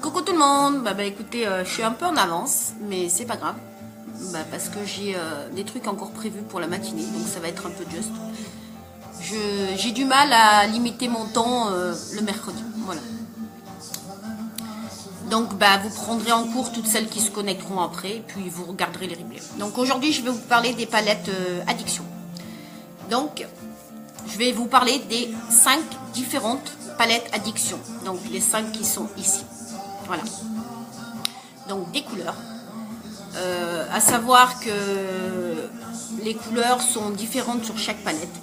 Coucou tout le monde, écoutez, je suis un peu en avance, mais c'est pas grave, parce que j'ai des trucs encore prévus pour la matinée, donc ça va être un peu juste. J'ai du mal à limiter mon temps le mercredi, voilà. Donc vous prendrez en cours toutes celles qui se connecteront après, puis vous regarderez les replays. Donc aujourd'hui je vais vous parler des palettes addiction. Donc je vais vous parler des 5 différentes palettes addiction, donc les 5 qui sont ici. Voilà. Donc des couleurs. À savoir que les couleurs sont différentes sur chaque palette.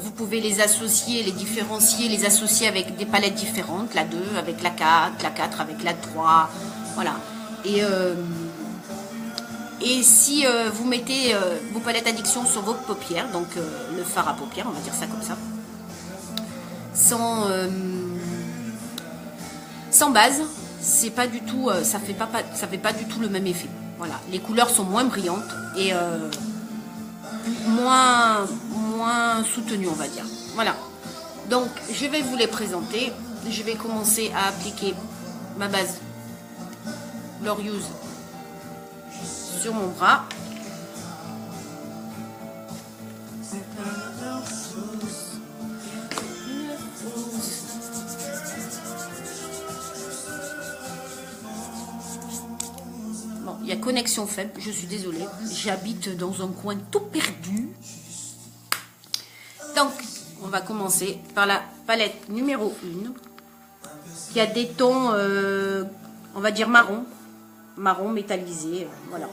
Vous pouvez les associer, les différencier, les associer avec des palettes différentes, la 2 avec la 4, la 4 avec la 3, voilà. Et si vous mettez vos palettes addiction sur vos paupières, donc le fard à paupières, on va dire ça comme ça, sans base, c'est pas du tout, ça fait pas du tout le même effet. Voilà, les couleurs sont moins brillantes et moins soutenues, on va dire. Voilà. Donc je vais vous les présenter. Je vais commencer à appliquer ma base Glorious sur mon bras. Il y a connexion faible, je suis désolée. J'habite dans un coin tout perdu. Donc, on va commencer par la palette numéro 1, qui a des tons, on va dire marron métallisé, voilà.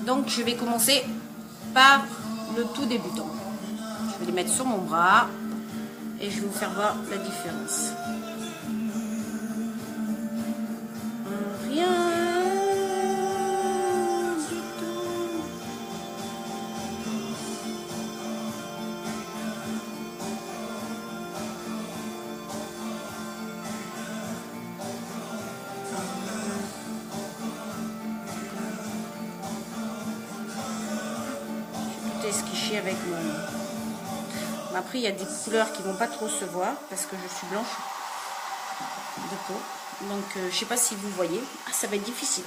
Donc, je vais commencer par le tout débutant. Je vais les mettre sur mon bras et je vais vous faire voir la différence. Rien. Esquiché avec mon... Après, il y a des couleurs qui vont pas trop se voir parce que je suis blanche de peau. Donc, je sais pas si vous voyez. Ah, ça va être difficile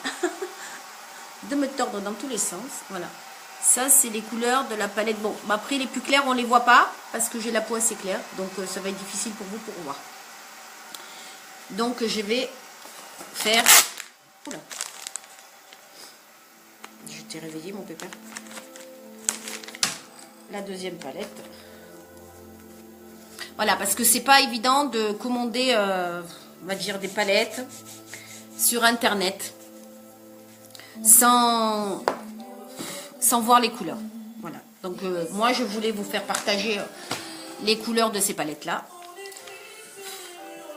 de me tordre dans tous les sens. Voilà. Ça, c'est les couleurs de la palette. Bon, après, les plus clairs, on les voit pas parce que j'ai la peau assez claire. Donc, ça va être difficile pour vous pour voir. Donc, je vais faire... Oula. Je t'ai réveillé, mon pépère. La deuxième palette. Voilà, parce que c'est pas évident de commander, on va dire, des palettes sur internet sans voir les couleurs. Voilà. Donc moi je voulais vous faire partager les couleurs de ces palettes là.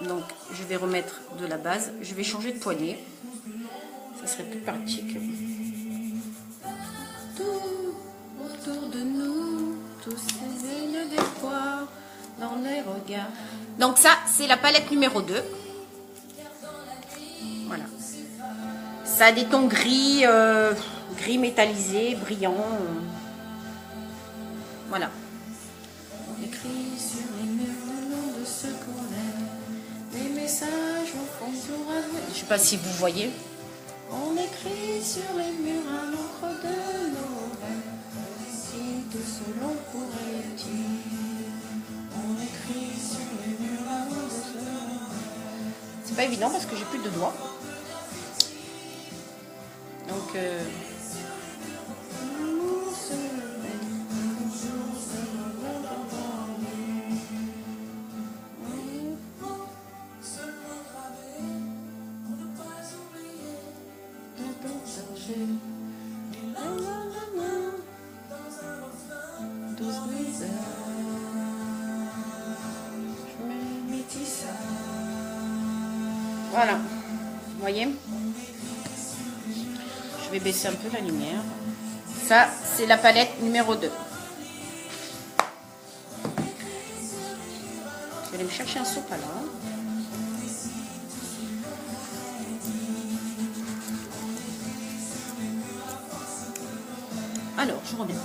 Donc je vais remettre de la base. Je vais changer de poignée. Ça serait plus pratique. Autour de nous, tous ces ailes d'espoir dans les regards. Donc ça, c'est la palette numéro 2. Voilà. Ça a des tons gris, gris métallisé, brillant. Voilà. On écrit sur les murs de ce qu'on aime, des messages au fond du rêve. Je sais pas si vous voyez. On écrit sur les murs à l'encre de nos rêves. Tout ce l'on pourrait dire, on écrit sur les murs à l'encre. C'est pas évident parce que j'ai plus de doigts. Donc voilà, vous voyez, je vais baisser un peu la lumière. Ça, c'est la palette numéro 2. Je vais aller me chercher un sopalin. Alors, je reviens.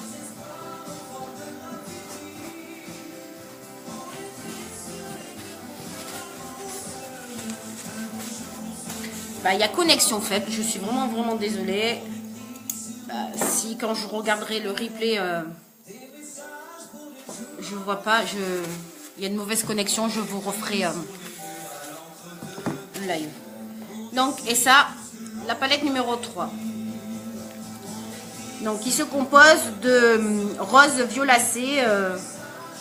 il y a connexion faible. Je suis vraiment désolée. Si quand je regarderai le replay, je vois pas, il y a une mauvaise connexion, je vous referai le live. Donc, et ça, la palette numéro 3. Donc, qui se compose de rose violacé.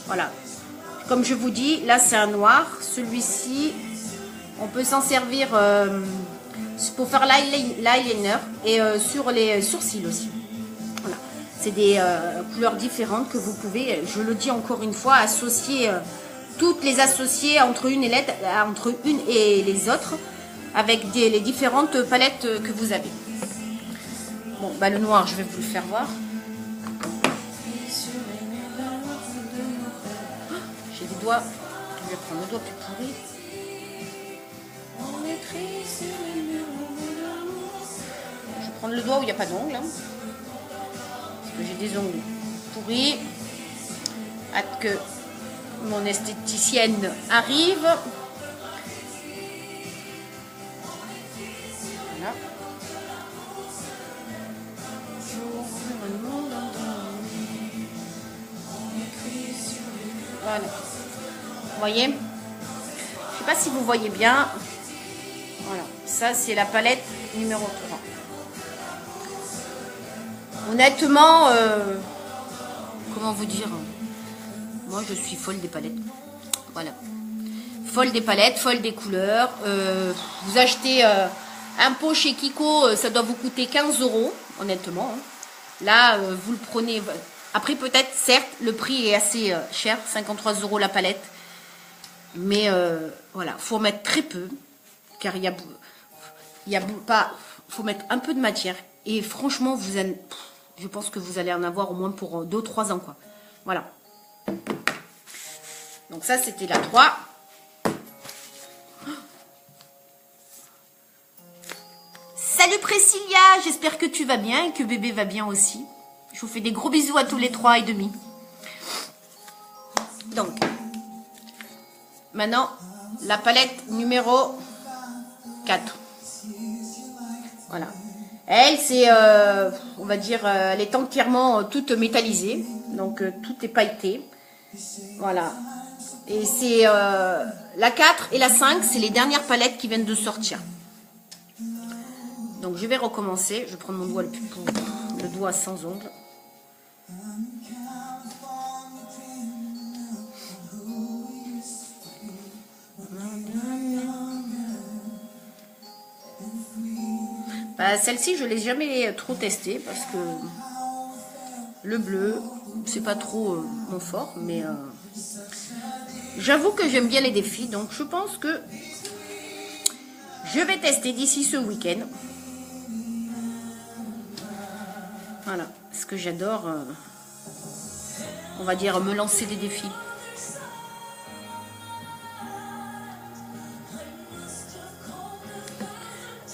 Voilà. Comme je vous dis, là, c'est un noir. Celui-ci, on peut s'en servir pour faire l'eyeliner et sur les sourcils aussi. Voilà. C'est des couleurs différentes que vous pouvez, je le dis encore une fois, associer, toutes les associer entre une et les autres avec les différentes palettes que vous avez. Bon, le noir, je vais vous le faire voir. J'ai des doigts. Je vais prendre le doigt plus pourri. Je vais prendre le doigt où il n'y a pas d'ongles. Hein, parce que j'ai des ongles pourris. Hâte que mon esthéticienne arrive. Voilà. Voilà. Vous voyez? Je ne sais pas si vous voyez bien. Voilà. Ça, c'est la palette numéro 3. Honnêtement, comment vous dire? Moi, je suis folle des palettes. Voilà. Folle des palettes, folle des couleurs. Vous achetez un pot chez Kiko, ça doit vous coûter 15 €, honnêtement. Hein. Là, vous le prenez... Après, peut-être, certes, le prix est assez cher, 53 € la palette. Mais voilà, faut mettre très peu, car faut mettre un peu de matière. Et franchement, je pense que vous allez en avoir au moins pour 2-3 ans, quoi. Voilà. Donc ça, c'était la 3. Salut Priscilla, j'espère que tu vas bien et que bébé va bien aussi. Je vous fais des gros bisous à tous les 3 et demi. Donc, maintenant, la palette numéro 4. Voilà. Elle, c'est, on va dire, elle est entièrement toute métallisée. Donc, tout est pailleté. Voilà. Et c'est la 4 et la 5, c'est les dernières palettes qui viennent de sortir. Donc, je vais recommencer. Je vais prendre mon doigt, le doigt sans ongle. Celle-ci, je ne l'ai jamais trop testée parce que le bleu, c'est pas trop mon fort, mais j'avoue que j'aime bien les défis, donc je pense que je vais tester d'ici ce week-end. Voilà, parce que j'adore, on va dire, me lancer des défis.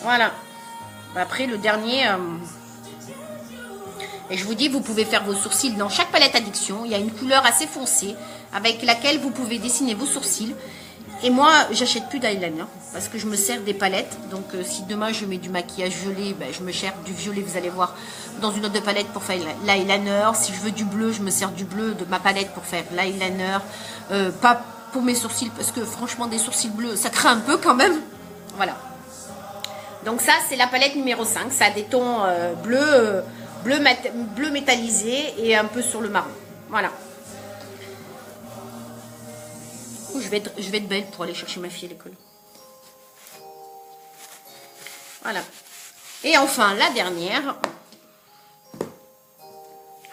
Voilà. Après, le dernier... et je vous dis, vous pouvez faire vos sourcils dans chaque palette addiction. Il y a une couleur assez foncée avec laquelle vous pouvez dessiner vos sourcils. Et moi, j'achète plus d'eyeliner parce que je me sers des palettes. Donc, si demain je mets du maquillage violet, je me sers du violet, vous allez voir, dans une autre palette pour faire l'eyeliner. Si je veux du bleu, je me sers du bleu de ma palette pour faire l'eyeliner. Pas pour mes sourcils parce que franchement, des sourcils bleus, ça craint un peu quand même. Voilà. Donc ça, c'est la palette numéro 5. Ça a des tons bleu métallisé et un peu sur le marron. Voilà. Je vais être belle pour aller chercher ma fille à l'école. Voilà. Et enfin, la dernière.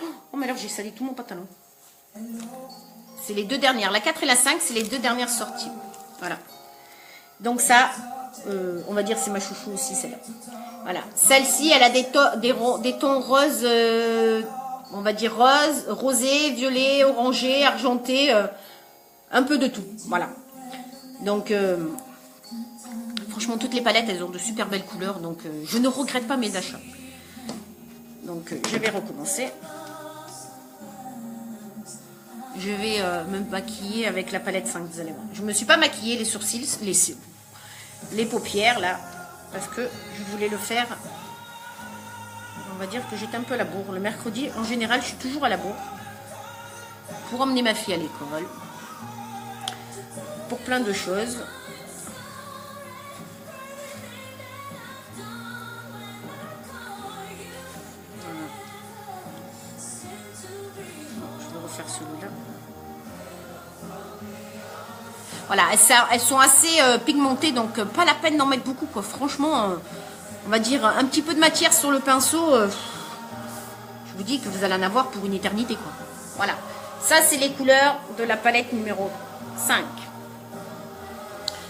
Oh, mais alors j'ai sali tout mon pantalon. C'est les deux dernières. La 4 et la 5, c'est les deux dernières sorties. Voilà. Donc ça... on va dire c'est ma chouchou aussi celle-là. Voilà. Celle-ci, elle a des tons roses, on va dire rosé, violet, orangé, argenté, un peu de tout. Voilà. Donc, franchement, toutes les palettes, elles ont de super belles couleurs. Donc, je ne regrette pas mes achats. Donc, je vais recommencer. Je vais me maquiller avec la palette 5, vous allez voir. Je ne me suis pas maquillée les sourcils, les paupières là, parce que je voulais le faire. On va dire que j'étais un peu à la bourre. Le mercredi, en général, je suis toujours à la bourre pour emmener ma fille à l'école, pour plein de choses. Voilà. Je vais refaire celui-là. Voilà, elles sont assez pigmentées, donc pas la peine d'en mettre beaucoup, quoi. Franchement, on va dire un petit peu de matière sur le pinceau. Je vous dis que vous allez en avoir pour une éternité, quoi. Voilà. Ça, c'est les couleurs de la palette numéro 5.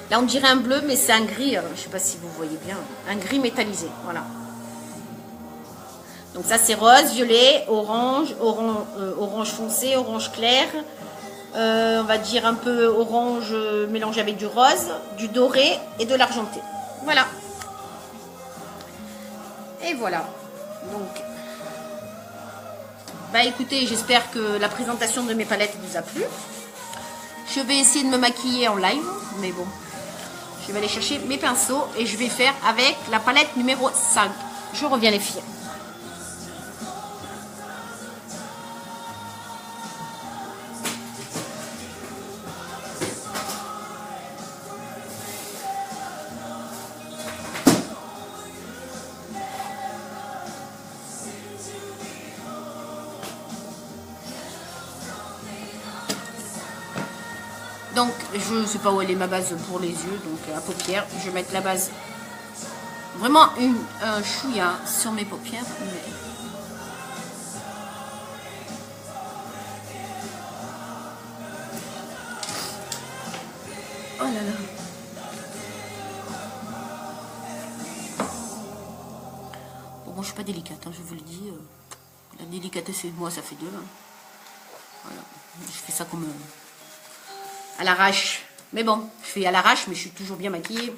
Là, on dirait un bleu, mais c'est un gris. Je ne sais pas si vous voyez bien. Un gris métallisé. Voilà. Donc ça, c'est rose, violet, orange, orange foncé, orange clair. On va dire un peu orange mélangé avec du rose, du doré et de l'argenté. Voilà. Et voilà. Donc, bah écoutez, j'espère que la présentation de mes palettes vous a plu. Je vais essayer de me maquiller en live, mais bon, je vais aller chercher mes pinceaux et je vais faire avec la palette numéro 5. Je reviens les filles. Donc, je ne sais pas où elle est ma base pour les yeux, donc à paupières. Je vais mettre la base, vraiment un chouïa sur mes paupières. Mais... oh là là. Bon, moi je suis pas délicate, hein, je vous le dis. La délicatesse et moi ça fait deux. Hein. Voilà. Je fais ça comme... à l'arrache. Mais bon, je fais à l'arrache, mais je suis toujours bien maquillée.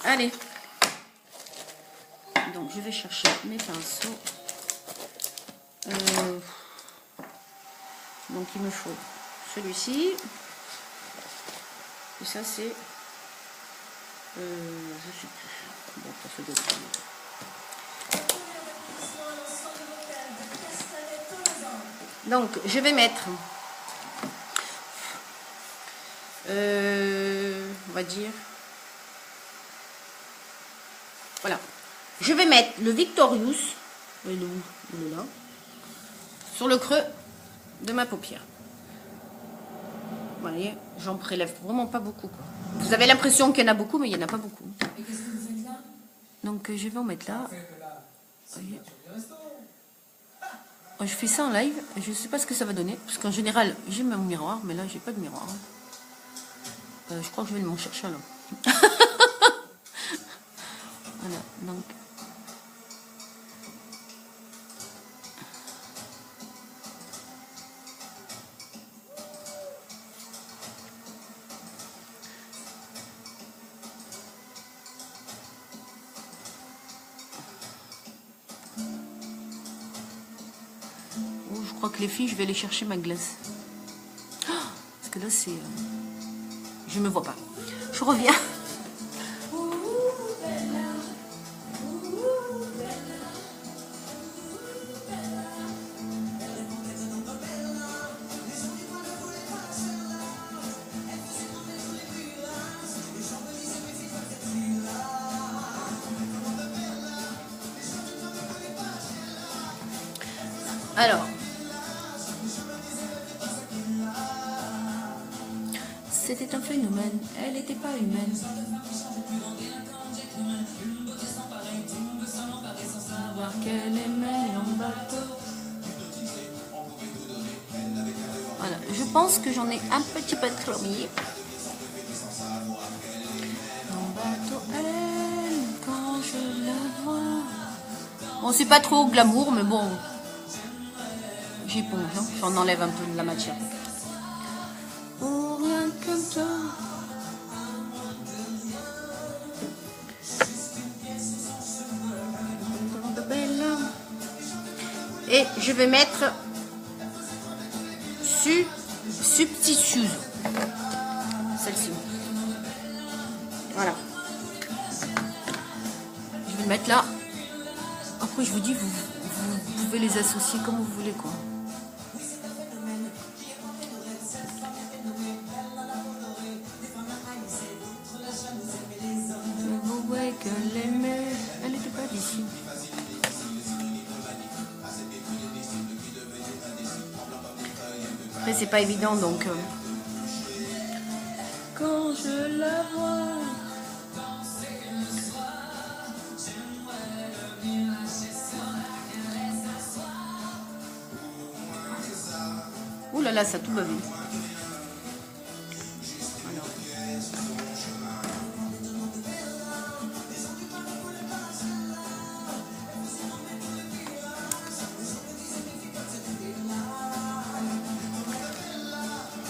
Allez. Donc, je vais chercher mes pinceaux. Donc, il me faut celui-ci. Et ça, c'est... je sais plus. Bon, ça fait deux. Donc, je vais mettre... on va dire, voilà, je vais mettre le Victorious, il est là, sur le creux de ma paupière. Vous voyez, j'en prélève vraiment pas beaucoup, quoi. Vous avez l'impression qu'il y en a beaucoup, mais il n'y en a pas beaucoup. Et qu'est-ce que vous faites là? Donc je vais en mettre là. Voyez. Je fais ça en live, je sais pas ce que ça va donner, parce qu'en général j'ai mon miroir, mais là j'ai pas de miroir. Je crois que je vais m'en chercher là. Voilà, donc. Oh, je crois que les filles, je vais aller chercher ma glace. Oh, parce que là, c'est... je me vois pas. Je reviens. Alors, c'était un phénomène, elle n'était pas humaine. Savoir qu'elle aimait en bateau. Voilà, je pense que j'en ai un petit peu trop mis. Mon bateau, elle, quand je la vois. Bon, c'est pas trop glamour, mais bon. J'éponge, hein, j'en enlève un peu de la matière. Oh, rien comme ça. Et je vais mettre substitut. Celle-ci. Voilà. mettre là. Après, je vous dis, vous pouvez les associer comme vous voulez, quoi. Elle n'était pas d'ici. Après, c'est pas évident, donc... Quand je la vois... Ouh là là, ça a tout bavé.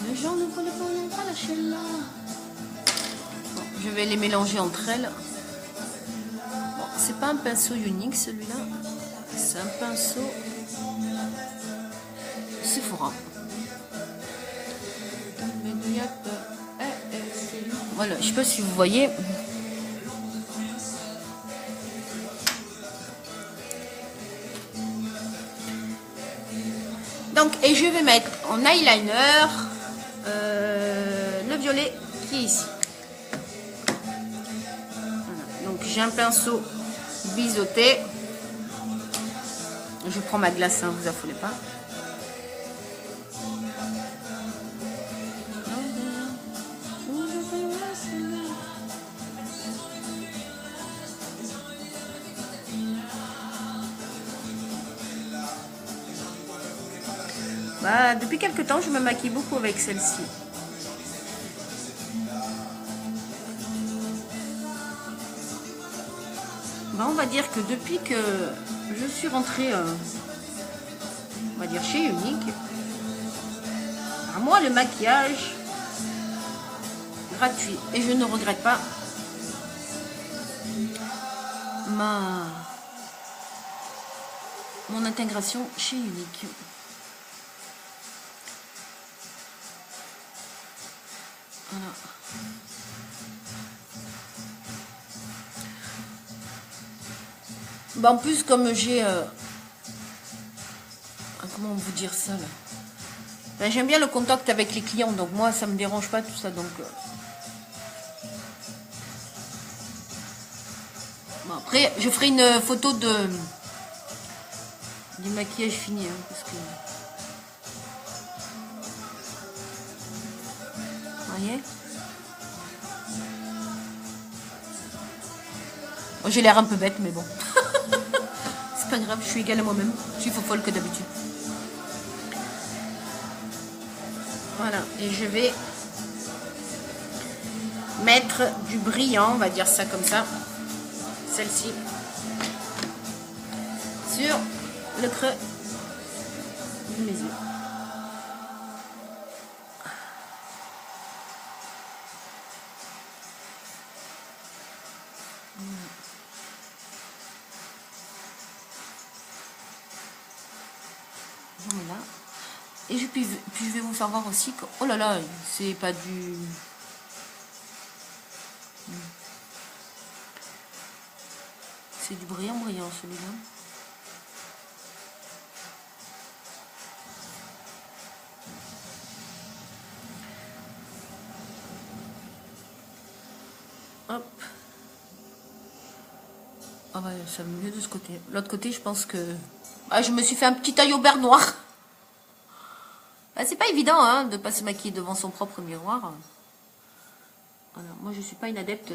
Les gens ne veulent pas lâcher là. Bon, je vais les mélanger entre elles. Bon, c'est pas un pinceau unique celui-là. C'est un pinceau Sephora. Voilà, je sais pas si vous voyez. Donc, et je vais mettre en eyeliner le violet qui est ici. Voilà. Donc, j'ai un pinceau biseauté. Je prends ma glace, hein, vous affolez pas. Bah, depuis quelques temps, je me maquille beaucoup avec celle-ci. Bah, on va dire que depuis que je suis rentrée, on va dire chez Unique, à moi le maquillage gratuit. Et je ne regrette pas mon intégration chez Unique. Voilà. Bah en plus, comme j'ai... comment vous dire ça là, ben, j'aime bien le contact avec les clients, donc moi ça me dérange pas tout ça. Donc bon, après je ferai une photo du maquillage fini, hein, parce que... Vous voyez, bon, j'ai l'air un peu bête, mais bon. C'est pas grave, je suis égale à moi-même. Je suis folle que d'habitude. Voilà, et je vais mettre du brillant, on va dire ça comme ça. Celle-ci. Sur le creux de mes yeux. J'en mets là. Et puis je vais vous faire voir aussi que... Oh là là, c'est pas du... C'est du brillant celui-là. Hop. Ah ouais, ça va mieux de ce côté. L'autre côté, je pense que... Ah, je me suis fait un petit œil au beurre noir. Ah, c'est pas évident hein, de pas se maquiller devant son propre miroir. Voilà, moi, je suis pas une adepte...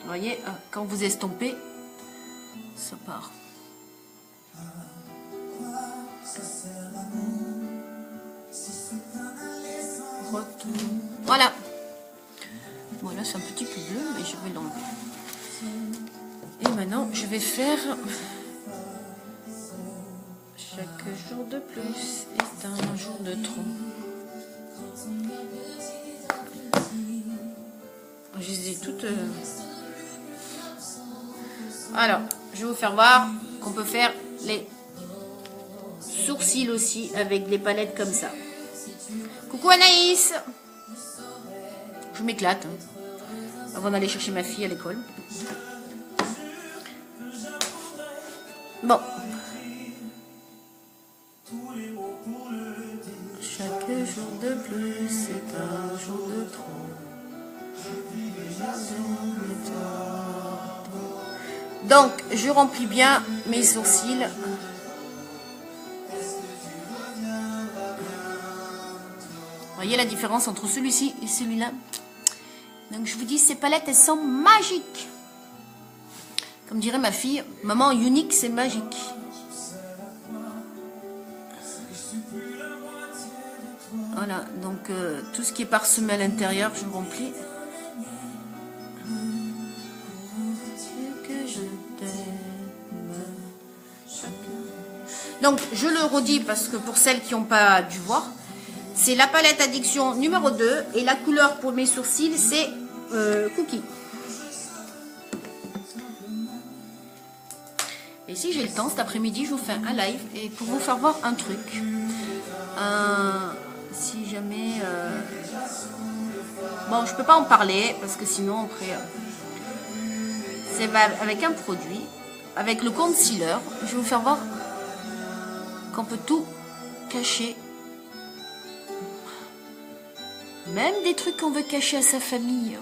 Vous voyez, quand vous estompez, ça part. Voilà. Bon, là, c'est un petit peu bleu, mais je vais l'enlever. Et maintenant, je vais faire... Chaque jour de plus est un jour de trop. Je les ai toutes... Alors, je vais vous faire voir qu'on peut faire les sourcils aussi avec des palettes comme ça. Coucou Anaïs! Je m'éclate. avant d'aller chercher ma fille à l'école. Bon. Chaque jour de plus, c'est un jour de trop. Donc, je remplis bien mes sourcils. Voyez la différence entre celui-ci et celui-là. Donc, je vous dis, ces palettes, elles sont magiques. Comme dirait ma fille, maman, unique, c'est magique. Voilà, donc tout ce qui est parsemé à l'intérieur, je remplis. Donc, je le redis parce que pour celles qui n'ont pas dû voir, c'est la palette Addiction numéro 2 et la couleur pour mes sourcils, c'est Cookie. Et si j'ai le temps, cet après-midi, je vous fais un live et pour vous faire voir un truc. Si jamais... Bon, je peux pas en parler parce que sinon, après... c'est avec un produit, avec le concealer, je vais vous faire voir qu'on peut tout cacher. Même des trucs qu'on veut cacher à sa famille.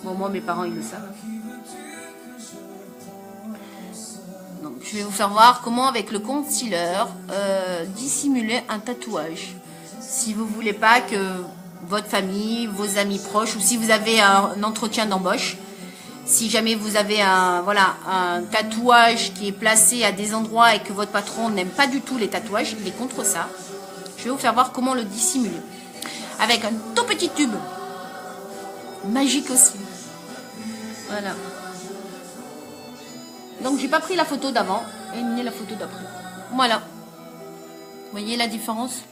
Bon, moi, mes parents, ils le savent. Donc, je vais vous faire voir comment, avec le concealer, dissimuler un tatouage. Si vous voulez pas que votre famille, vos amis proches, ou si vous avez un entretien d'embauche, si jamais vous avez un tatouage qui est placé à des endroits et que votre patron n'aime pas du tout les tatouages, il est contre ça, je vais vous faire voir comment le dissimuler. Avec un tout petit tube, magique aussi. Voilà. Donc j'ai pas pris la photo d'avant et ni la photo d'après. Voilà. Vous voyez la différence?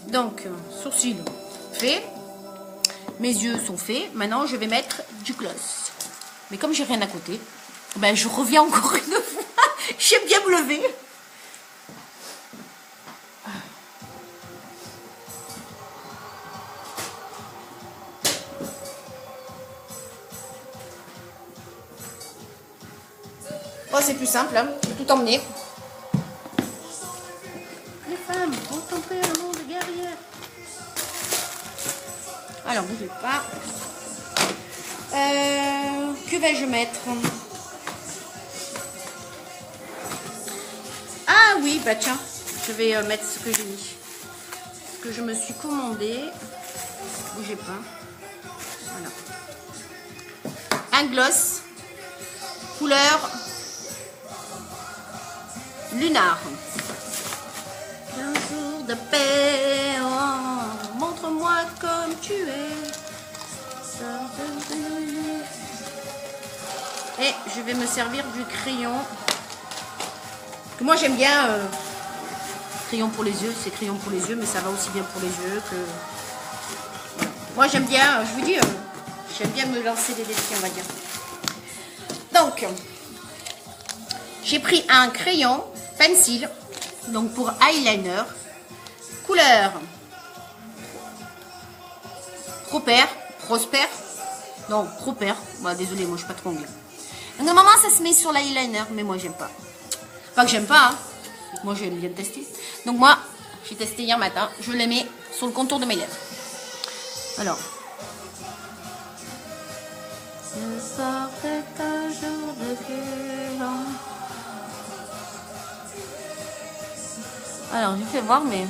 Donc, sourcils faits. Mes yeux sont faits. Maintenant, je vais mettre du gloss. Mais comme j'ai rien à côté, ben, je reviens encore une fois. J'aime bien me lever. Oh, c'est plus simple, hein. Je vais tout emmener. Les femmes, contemplez un monde guerrier. Alors, bougez pas. Que vais-je mettre? Ah oui, bah tiens, je vais mettre ce que j'ai mis. Ce que je me suis commandé. Bougez pas. Voilà. Un gloss. Couleur lunar. 15 jours de paix, oh, montre-moi comme tu es. Et je vais me servir du crayon. Que moi j'aime bien crayon pour les yeux, c'est crayon pour les yeux, mais ça va aussi bien pour les yeux que. Voilà. Moi j'aime bien, je vous dis, j'aime bien me lancer des défis, on va dire. Donc, j'ai pris un crayon pencil, donc pour eyeliner, couleur Prosper, non, bah, désolé, moi je suis pas trop anglais. Donc normalement ça se met sur l'eyeliner, mais moi j'aime pas. Pas que j'aime pas, hein. Moi je viens de tester. Donc moi, j'ai testé hier matin, je les mets sur le contour de mes lèvres. Alors. Ce soir c'est un jour de guerre. Alors, je fais voir, mais...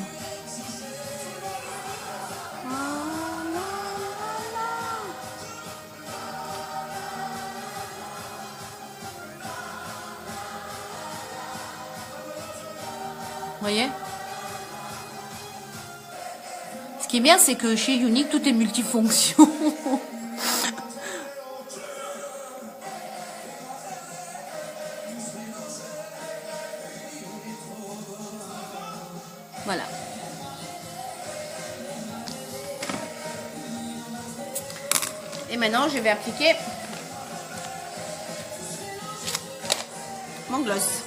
Vous voyez? Ce qui est bien, c'est que chez Younique, tout est multifonction. Voilà. Et maintenant, je vais appliquer mon gloss.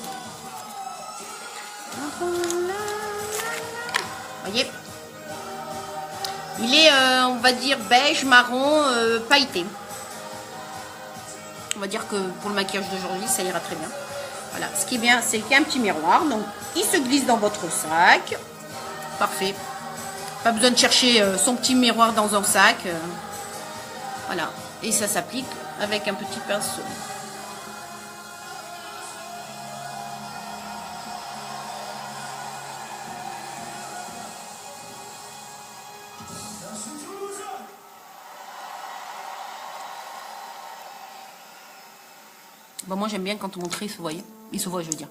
Voyez, il est, on va dire, beige, marron, pailleté. On va dire que pour le maquillage d'aujourd'hui, ça ira très bien. Voilà, ce qui est bien, c'est qu'il y a un petit miroir. Donc, il se glisse dans votre sac. Parfait. Pas besoin de chercher son petit miroir dans un sac. Voilà. Et ça s'applique avec un petit pinceau. Bon, moi j'aime bien quand mon trait se voit. Il se voit, je veux dire.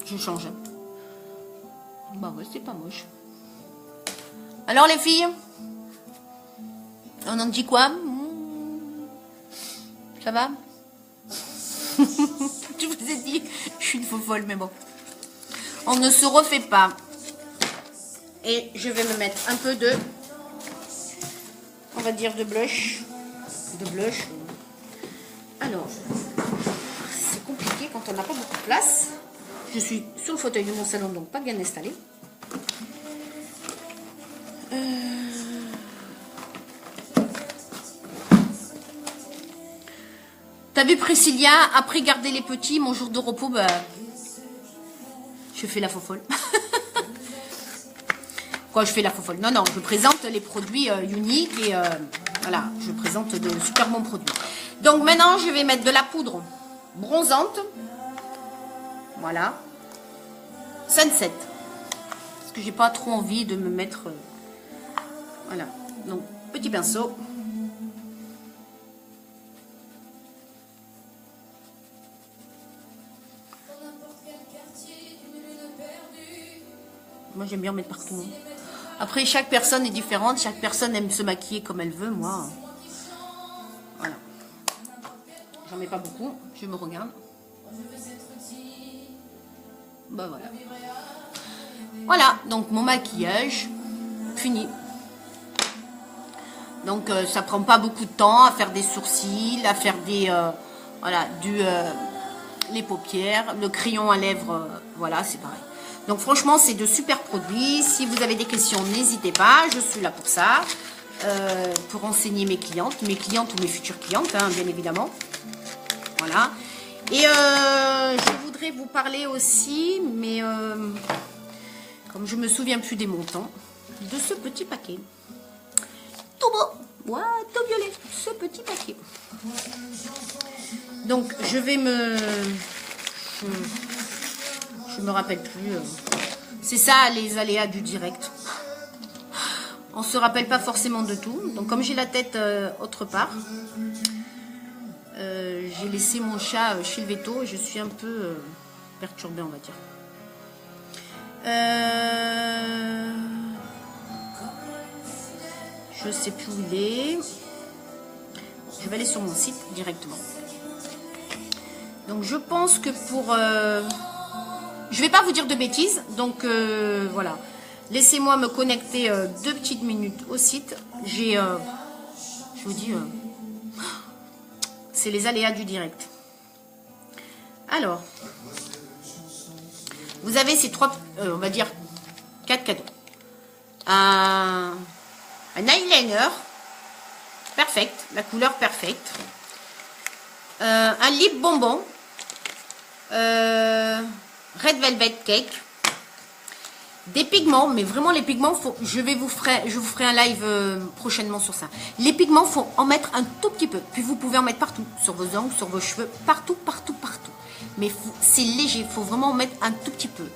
Je change. Bah ouais, c'est pas moche. Alors les filles, on en dit quoi? Ça va? Je vous ai dit, je suis une faux folle, mais bon. On ne se refait pas. Et je vais me mettre un peu de, on va dire, de blush. De blush. Alors, c'est compliqué quand on n'a pas beaucoup de place. Je suis sur le fauteuil de mon salon, donc pas bien installé. T'as vu Priscilla, après garder les petits, mon jour de repos, bah, je fais la faux folle. Quoi, je fais la faux folle? Non, non, je présente les produits uniques et voilà, je présente de super bons produits. Donc maintenant, je vais mettre de la poudre bronzante. Voilà. Sunset. Parce que j'ai pas trop envie de me mettre... voilà. Donc, petit pinceau. Moi, j'aime bien en mettre partout. Après, chaque personne est différente. Chaque personne aime se maquiller comme elle veut. Moi, voilà. J'en mets pas beaucoup. Je me regarde. Bah voilà. Voilà. Donc, mon maquillage fini. Donc, ça prend pas beaucoup de temps à faire des sourcils, à faire des... voilà, les paupières, le crayon à lèvres. Voilà, c'est pareil. Donc franchement, c'est de super produits. Si vous avez des questions, n'hésitez pas. Je suis là pour ça. Pour renseigner mes clientes ou mes futures clientes, hein, bien évidemment. Voilà. Et je voudrais vous parler aussi, mais comme je me souviens plus des montants, de ce petit paquet. Tout beau, ouais, tout violet, ce petit paquet. Donc je vais me... Je me rappelle plus. C'est ça, les aléas du direct. On se rappelle pas forcément de tout. Donc, comme j'ai la tête autre part, j'ai laissé mon chat chez le veto et je suis un peu perturbée, on va dire. Je sais plus où il est. Je vais aller sur mon site directement. Donc, je pense que pour... je vais pas vous dire de bêtises, donc voilà. Laissez-moi me connecter 2 petites minutes au site. J'ai, je vous dis, c'est les aléas du direct. Alors, vous avez ces 3, on va dire 4 cadeaux. Un eyeliner, perfect, la couleur parfaite. Un lip bonbon. Red Velvet Cake, des pigments, mais vraiment les pigments, je vous ferai un live prochainement sur ça. Les pigments, faut en mettre un tout petit peu, puis vous pouvez en mettre partout, sur vos ongles, sur vos cheveux, partout, partout, partout. Mais c'est léger, il faut vraiment en mettre un tout petit peu.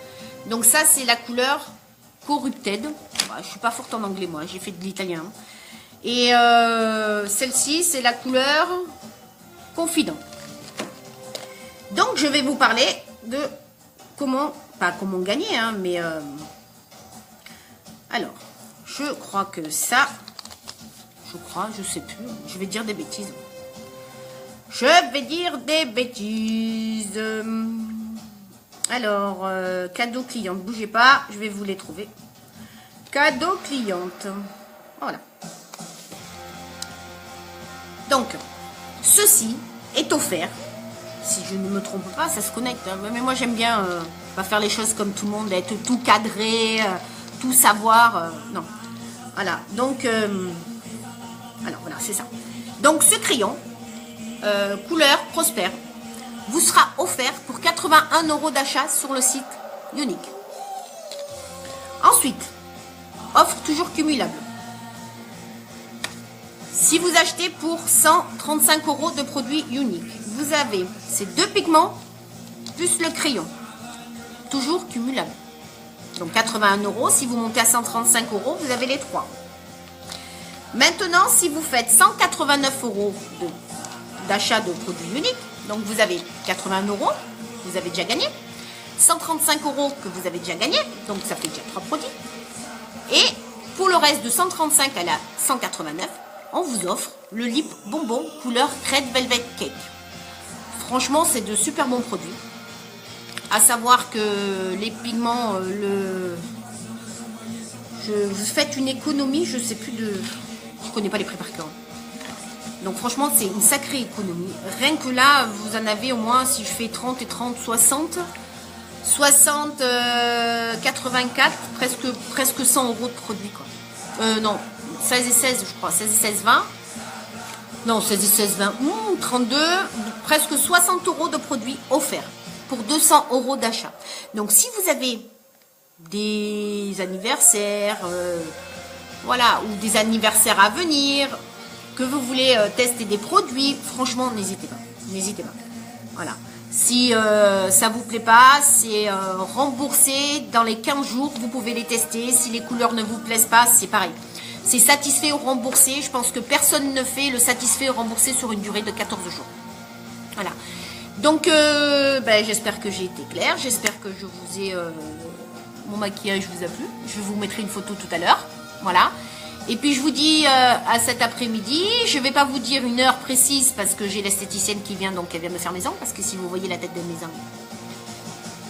Donc ça, c'est la couleur Corrupted. Je suis pas forte en anglais, moi, j'ai fait de l'italien. Et celle-ci, c'est la couleur Confident. Donc, je vais vous parler de comment, pas comment gagner, hein, mais alors, je crois que ça, je sais plus, je vais dire des bêtises. Je vais dire des bêtises. Alors, cadeau cliente, bougez pas, je vais vous les trouver. Cadeau cliente, voilà. Donc, ceci est offert. Si je ne me trompe pas, ça se connecte. Hein. Mais moi, j'aime bien pas faire les choses comme tout le monde, être tout cadré, tout savoir. Non. Voilà. Donc, alors voilà, c'est ça. Donc, ce crayon, couleur Prosper, vous sera offert pour 81 € d'achat sur le site Unique. Ensuite, offre toujours cumulable. Si vous achetez pour 135 € de produits Unique, vous avez ces 2 pigments plus le crayon. Toujours cumulable. Donc 81 €. Si vous montez à 135 €, vous avez les 3. Maintenant, si vous faites 189 € d'achat de produits Unique, donc vous avez 80 €, vous avez déjà gagné. 135 € que vous avez déjà gagné, donc ça fait déjà 3 produits. Et pour le reste de 135 à la 189, on vous offre le lip bonbon couleur Red Velvet Cake. Franchement, c'est de super bons produits. À savoir que les pigments, vous faites une économie, je sais plus de... Je connais pas les prix par cœur. Donc franchement, c'est une sacrée économie. Rien que là, vous en avez au moins, si je fais 30 et 30, 60... 60, 84, presque 100 € de produits, quoi. Non, 16 et 16, je crois. 16 et 16, 20. Non, 16 et 16, 20. 32, presque 60 € de produits offerts pour 200 € d'achat. Donc, si vous avez des anniversaires, voilà, ou des anniversaires à venir, que vous voulez tester des produits, franchement, n'hésitez pas. N'hésitez pas. Voilà. Si ça vous plaît pas, c'est remboursé dans les 15 jours, vous pouvez les tester. Si les couleurs ne vous plaisent pas, c'est pareil. C'est satisfait ou remboursé. Je pense que personne ne fait le satisfait ou remboursé sur une durée de 14 jours. Voilà. Donc, j'espère que j'ai été claire. J'espère que je vous ai... mon maquillage vous a plu. Je vous mettrai une photo tout à l'heure. Voilà. Et puis je vous dis à cet après-midi, je ne vais pas vous dire une heure précise parce que j'ai l'esthéticienne qui vient, donc elle vient me faire mes ongles, parce que si vous voyez la tête de mes ongles,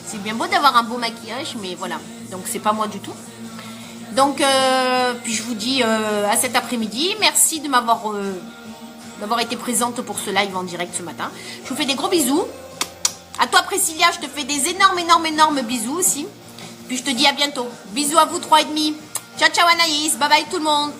c'est bien beau d'avoir un beau maquillage, mais voilà, donc c'est pas moi du tout. Donc, puis je vous dis à cet après-midi, merci de d'avoir été présente pour ce live en direct ce matin. Je vous fais des gros bisous. À toi Priscilla, je te fais des énormes bisous aussi. Puis je te dis à bientôt. Bisous à vous 3,5. Ciao, ciao Anaïs. Bye bye tout le monde.